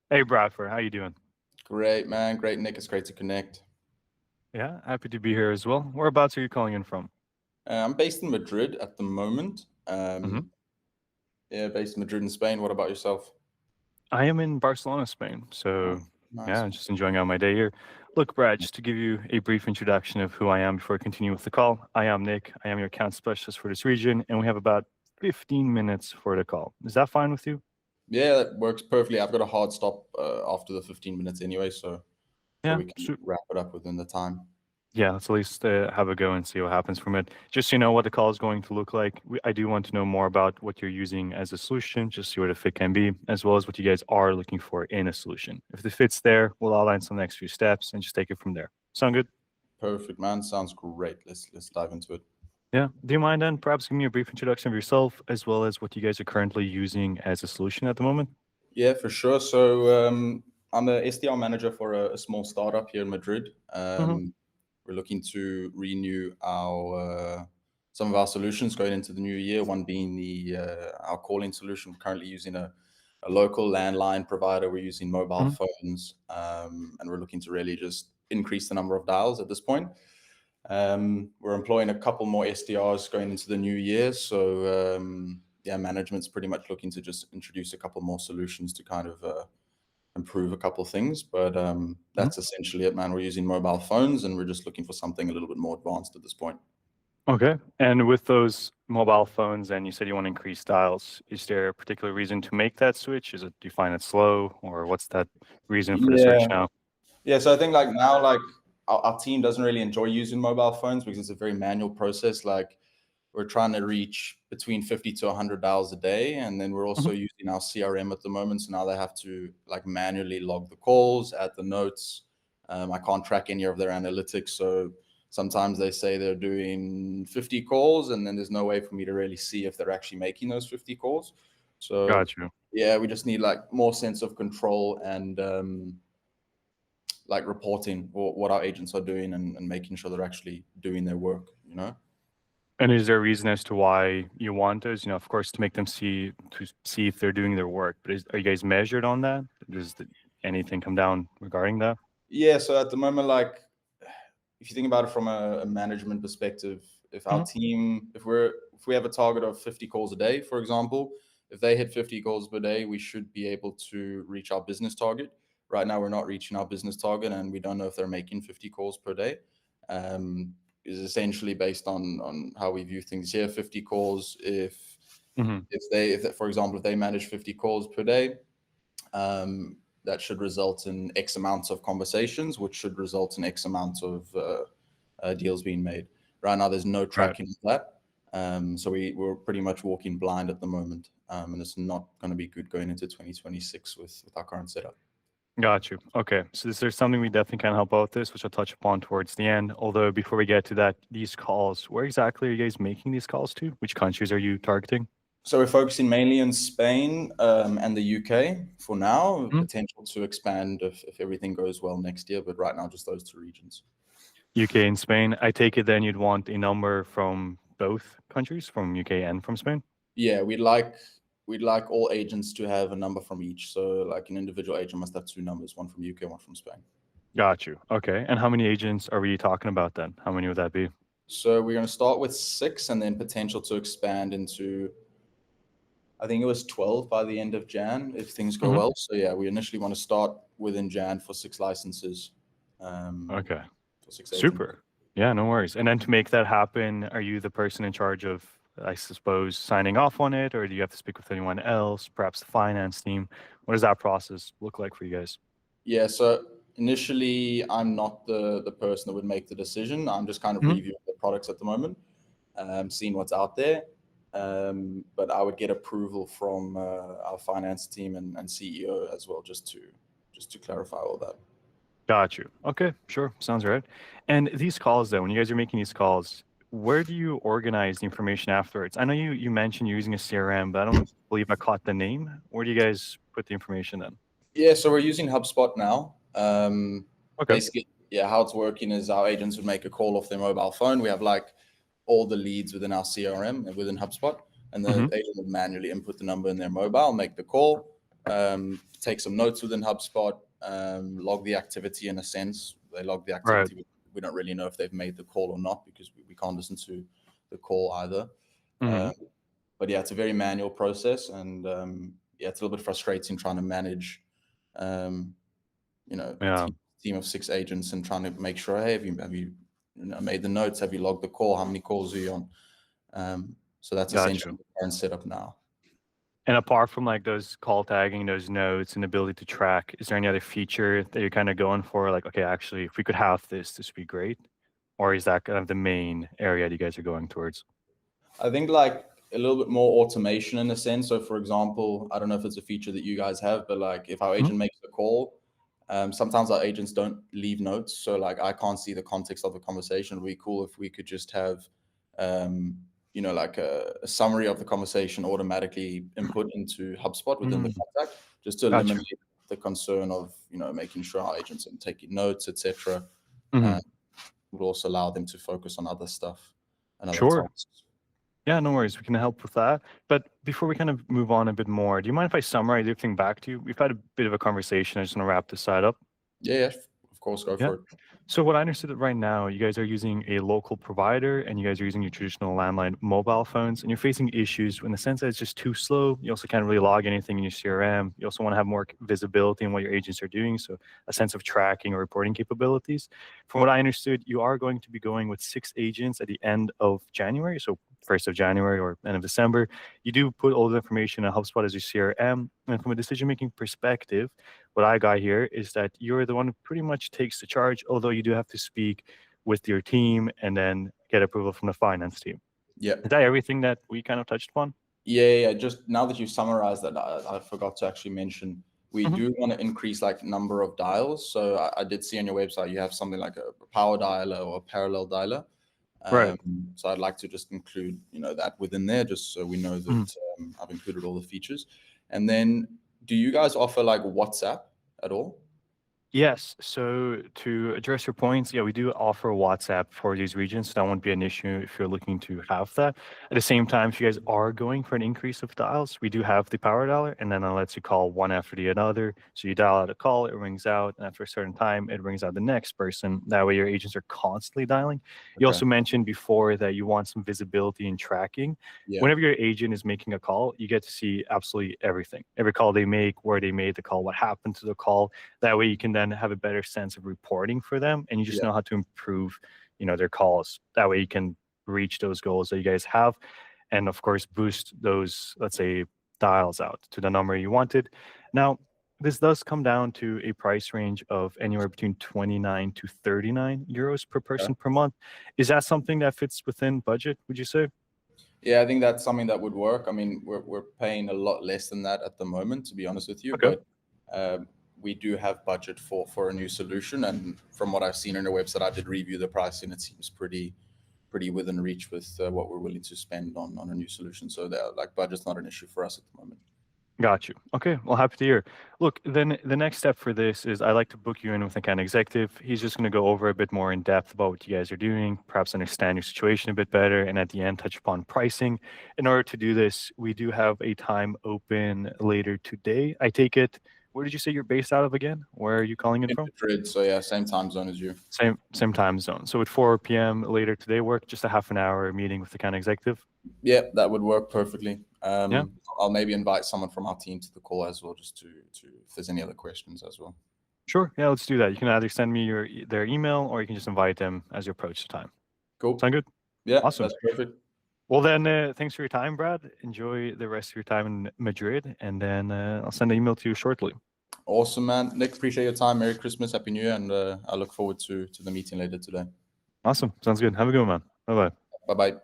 Hey Bradford, how you doing? Great, man. Great, Nick. It's great to connect. Yeah, happy to be here as well. Whereabouts are you calling in from? I'm based in Madrid at the moment. hmm Yeah, based in Madrid in Spain. What about yourself? I am in Barcelona, Spain. Oh, So nice, yeah, man. just enjoying out my day here. Look, Brad, just to give you a brief introduction of who I am before I continue with the call. I am Nick. I am your account specialist for this region, and we have about 15 minutes for the call. Is that fine with you? Yeah, that works perfectly. I've got a hard stop after the 15 minutes anyway, so Yeah, we can wrap it up within the time. Yeah, let's at least have a go and see what happens from it. Just so you know what the call is going to look like, I do want to know more about what you're using as a solution, just see what a fit can be, as well as what you guys are looking for in a solution. If the fit's there, we'll outline some next few steps and just take it from there. Sound good? Perfect, man. Sounds great. Let's dive into it. Yeah. Do you mind then perhaps giving me a brief introduction of yourself, as well as what you guys are currently using as a solution at the moment? Yeah, for sure. So I'm a SDR manager for a small startup here in Madrid. hmm We're looking to renew our some of our solutions going into the new year. One being the our calling solution. We're currently using a local landline provider. We're using mobile hmm phones, and we're looking to really just increase the number of dials at this point. We're employing a couple more SDRs going into the new year. So yeah, management's pretty much looking to just introduce a couple more solutions to kind of improve a couple of things. But hmm that's essentially it, man. We're using mobile phones and we're just looking for something a little bit more advanced at this point. Okay. And with those mobile phones, and you said you want to increase dials, is there a particular reason to make that switch? Is it, do you find it slow, or what's that reason for the switch Yeah. now? Yeah. So I think like now, like our team doesn't really enjoy using mobile phones because it's a very manual process. Like we're trying to reach between 50 to 100 dials a day. And then we're Mhm. also using our CRM at the moment. So now they have to like manually log the calls, add the notes. I can't track any of their analytics. So sometimes they say they're doing 50 calls and then there's no way for me to really see if they're actually making those 50 calls. So Got you. yeah, we just need like more sense of control and like reporting what our agents are doing and making sure they're actually doing their work. And is there a reason as to why you want those? Of course, to make them see if they're doing their work. But are you guys measured on that? Anything come down regarding that? Yeah, so at the moment, like if you think about it from a management perspective, if our hmm team, if we have a target of 50 calls a day, for example, if they hit 50 calls per day, we should be able to reach our business target. Right now, we're not reaching our business target, and we don't know if they're making 50 calls per day. Is essentially based on how we view things here. 50 calls, hmm if for example, if they manage 50 calls per day, that should result in X amounts of conversations, which should result in X amounts of deals being made. Right now, there's no Right. tracking of that. So we're pretty much walking blind at the moment. And it's not going to be good going into 2026 with our current setup. Got you. Okay. So is there something we definitely can help out with this, which I'll touch upon towards the end. Although before we get to that, these calls, where exactly are you guys making these calls to? Which countries are you targeting? So we're focusing mainly in Spain and the UK for now, Mhm. potential to expand if everything goes well next year. But right now, just those two regions. UK and Spain. I take it then you'd want a number from both countries, from UK and from Spain? Yeah, we'd like all agents to have a number from each. So like an individual agent must have two numbers, one from UK, one from Spain. Got you. Okay. And how many agents are we talking about then? How many would that be? So we're going to start with six and then potential to expand into, I think it was 12 by the end of Jan if things go hmm well. So yeah, we initially want to start within Jan for six licenses, um, Okay. for six agents. Super. Yeah, no worries. And then to make that happen, are you the person in charge of, I suppose, signing off on it, or do you have to speak with anyone else, perhaps the finance team? What does that process look like for you guys? Yeah, so initially I'm not the person that would make the decision. I'm just kind of hmm reviewing the products at the moment, seeing what's out there. But I would get approval from our finance team and CEO as well, just to clarify all that. Got you. Okay, sure. Sounds right. And these calls, though, when you guys are making these calls, where do you organize the information afterwards? I know you mentioned you're using a CRM, but I don't believe I caught the name. Where do you guys put the information then? Yeah, so we're using HubSpot now. Okay. Basically, yeah, how it's working is our agents would make a call off their mobile phone. We have like all the leads within our CRM and within HubSpot, and the hmm agent would manually input the number in their mobile, make the call. take some notes within HubSpot, log the activity in a sense. They log the Right. activity. We don't really know if they've made the call or not because we can't listen to the call either. Mhm. But yeah, it's a very manual process, and yeah, it's a little bit frustrating trying to manage, you know, Yeah. team of 6 agents and trying to make sure, hey, have you made the notes? Have you logged the call? How many calls are you on? So that's Got essentially you. the current setup now. And apart from like those call tagging, those notes, and ability to track, is there any other feature that you're kind of going for? Like, okay, actually, if we could have this, this would be great. Or is that kind of the main area that you guys are going towards? I think like a little bit more automation in a sense. So for example, I don't know if it's a feature that you guys have, but like if our Mhm. agent makes a call, sometimes our agents don't leave notes. So like I can't see the context of the conversation. It'd be cool if we could just have, like a summary of the conversation automatically input into HubSpot within the Mm, contact, just to got you. eliminate the concern of, making sure our agents are taking notes, etc. Mhm. Would also allow them to focus on other stuff and other Sure. tasks. Yeah, no worries. We can help with that. But before we kind of move on a bit more, do you mind if I summarize everything back to you? We've had a bit of a conversation. I just want to wrap this side up. Yeah, of course, go Yeah. for it. So what I understood right now, you guys are using a local provider and you guys are using your traditional landline mobile phones and you're facing issues in the sense that it's just too slow. You also can't really log anything in your CRM. You also want to have more visibility in what your agents are doing. So a sense of tracking or reporting capabilities. From what I understood, you are going to be going with 6 agents at the end of January. So 1st of January or end of December. You do put all the information in HubSpot as your CRM. And from a decision-making perspective, what I got here is that you're the one who pretty much takes the charge, although you do have to speak with your team and then get approval from the finance team. Yeah. Is that everything that we kind of touched upon? Yeah. Just now that you've summarized that, I forgot to actually mention we Mhm. do want to increase like number of dials. So I did see on your website you have something like a power dialer or a parallel dialer. Right. So I'd like to just include that within there, just so we know Mhm. that I've included all the features. And then, do you guys offer like WhatsApp at all? Yes. So to address your points, yeah, we do offer WhatsApp for these regions. So that won't be an issue if you're looking to have that. At the same time, if you guys are going for an increase of dials, we do have the power dialer, and then it lets you call one after the other. So you dial out a call, it rings out, and after a certain time, it rings out the next person. That way, your agents are constantly dialing. You Okay. also mentioned before that you want some visibility and tracking. Yeah. Whenever your agent is making a call, you get to see absolutely everything. Every call they make, where they made the call, what happened to the call. That way you can then have a better sense of reporting for them and you just Yeah. know how to improve, their calls. That way you can reach those goals that you guys have and of course boost those, let's say, dials out to the number you wanted. Now, this does come down to a price range of anywhere between 29 to 39 euros per person per month. Is that something that fits within budget, would you say? Yeah, I think that's something that would work. I mean, we're paying a lot less than that at the moment, to be honest with you, Okay. but we do have budget for a new solution. And from what I've seen on the website, I did review the pricing. It seems pretty within reach with what we're willing to spend on a new solution. So that like budget's not an issue for us at the moment. Got you. Okay. Well, happy to hear. Look, then the next step for this is I like to book you in with an account executive. He's just going to go over a bit more in depth about what you guys are doing, perhaps understand your situation a bit better, and at the end, touch upon pricing. In order to do this, we do have a time open later today. I take it. Where did you say you're based out of again? Where are you calling in In from? Madrid, so yeah, same time zone as you. Same time zone. So at 4 p.m. later today, work just a half an hour meeting with the account executive. Yeah, that would work perfectly. Yeah. I'll maybe invite someone from our team to the call as well, just to if there's any other questions as well. Sure. Yeah. Let's do that. You can either send me their email or you can just invite them as you approach the time. Cool. Sound good? Yeah, Awesome. that's perfect. Well, then, thanks for your time, Brad. Enjoy the rest of your time in Madrid, and then I'll send an email to you shortly. Awesome, man. Nick, appreciate your time. Merry Christmas, Happy New Year, and I look forward to the meeting later today. Awesome. Sounds good. Have a good one, man. Bye bye. Bye bye.